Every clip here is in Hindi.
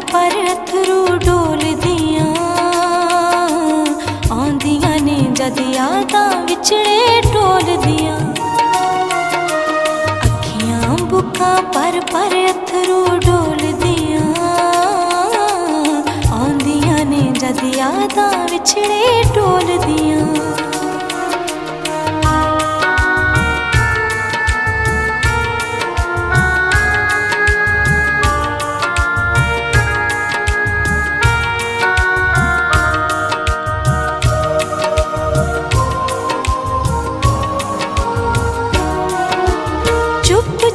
पर अथरू डोल दियां आंदियां ने जद यादां विछड़े टोल दियां। अखियां बुक्कां पर अथरू डोल दियां आंदियां ने जद यादां विछड़े टोल दियां।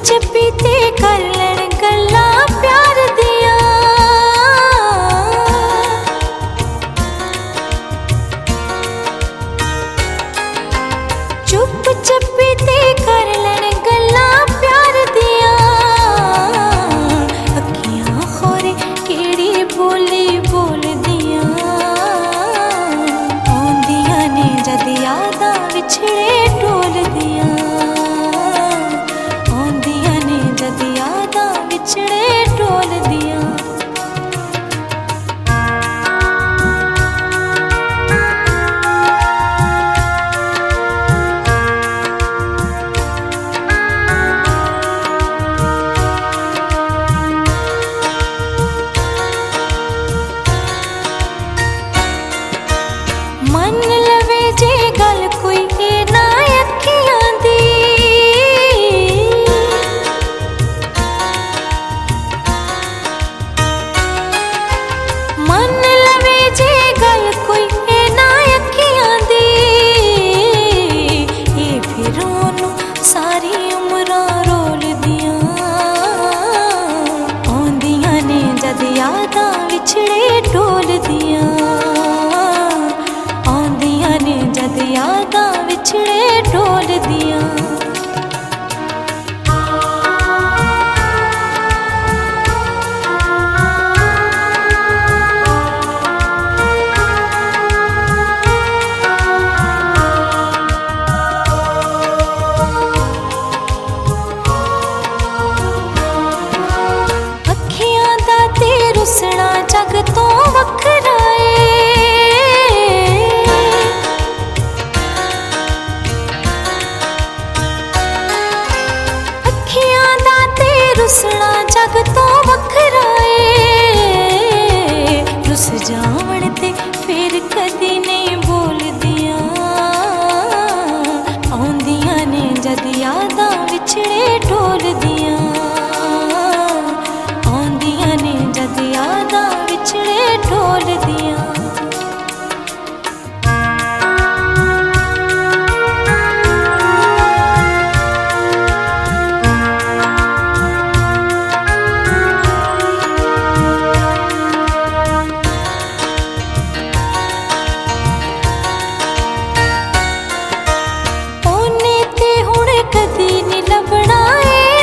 चपीते कर लैण गल्लां प्यार दियां चुप चपीते कर लैण गल्लां प्यार दियां। अखियां खोरे केड़ी बोली बोल दियां आंदियां ने जद यादां विछड़े टोल दियां विछड़े टोल दियां। मन लवे जे गल कोई ना अखियां दी मन लवे जे गल कोई ना अखियां दी ये फिर ओनू सारी उमरां रोल दियां आंदियां ने जद यादां विछड़े टोल दियां आंदियां ने जद यादां विछड़े टोल दियां। रुसना जग तो वखरा अखियां दा ते रुसना जग तो वखरा रुस जावण ते फिर कदी नहीं बोल दियां आंदियां ने जद यादां विछड़े टोल दियां आंदियां ने जद यादां विछड़े टोल दियां। ओने ते हुण कदी नहीं लभना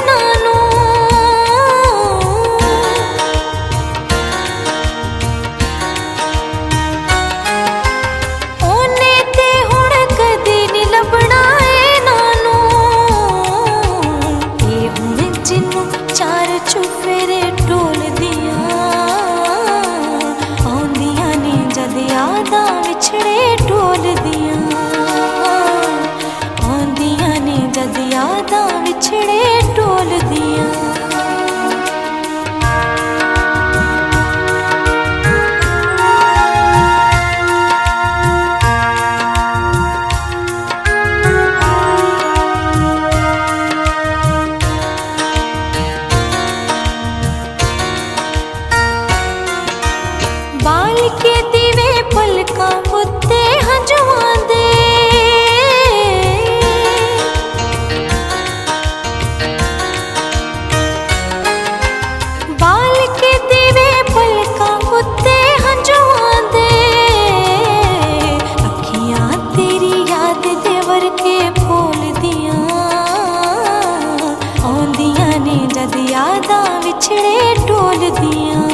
नानू ओने ते हुण कदी नहीं लभना नानू ये हुण जिन्नू चार चुफेरे टोल दियां आंदियां ने जद यादां विछड़े टोल दियां आंदियां ने जद यादां विछड़े टोल दियां। बाल के दीवे पलकां उत्ते हंजुआं दे बाल के दीवे पलकां उत्ते हंजुआं दे अखियां तेरी याद दे वर्के बोल दियां आंदियां ने जद यादां विछड़े टोल दियां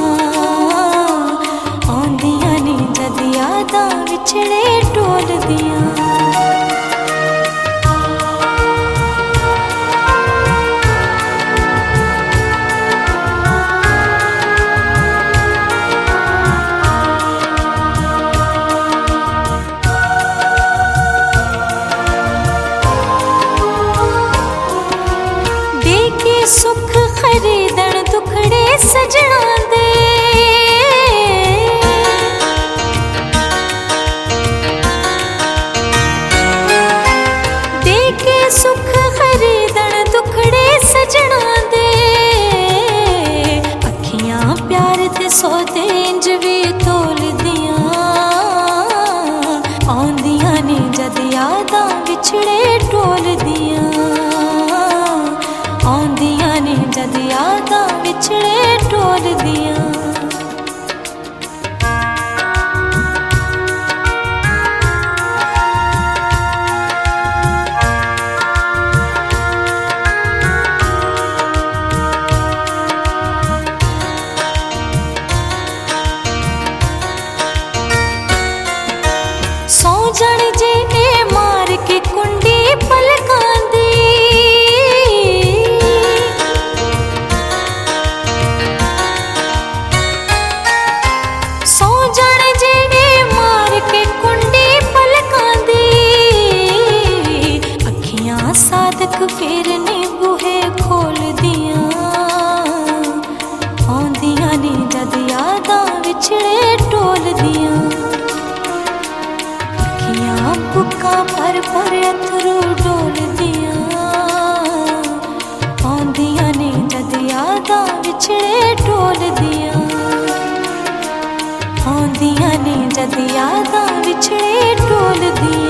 आंदियां ने जद यादां विछड़े टोल दियां। सुख खरीदण दुखड़े सजना दे। दे के सुख खरीदण दुखड़े सजना दे। अखियां प्यार ते सौदे इंज भी तोल दियां। आंदियां ने जद यादां विछड़े टोल दियां। आंदियां ने जद यादां विछड़े टोल दियां। सौ जण जे मार के कुंडी पलकां दी। सौ जण जे मार के कुंडी पलकां दी। अखियां सादक फिर ने बूहे खोल दियां। आंदियां ने जद यादां विछड़े टोल दियां। बुक्का पर अथरू डोल दियां। आंदियां ने जद यादां विछड़े टोल दियां। आंदियां ने जद यादां विछड़े टोल दियां।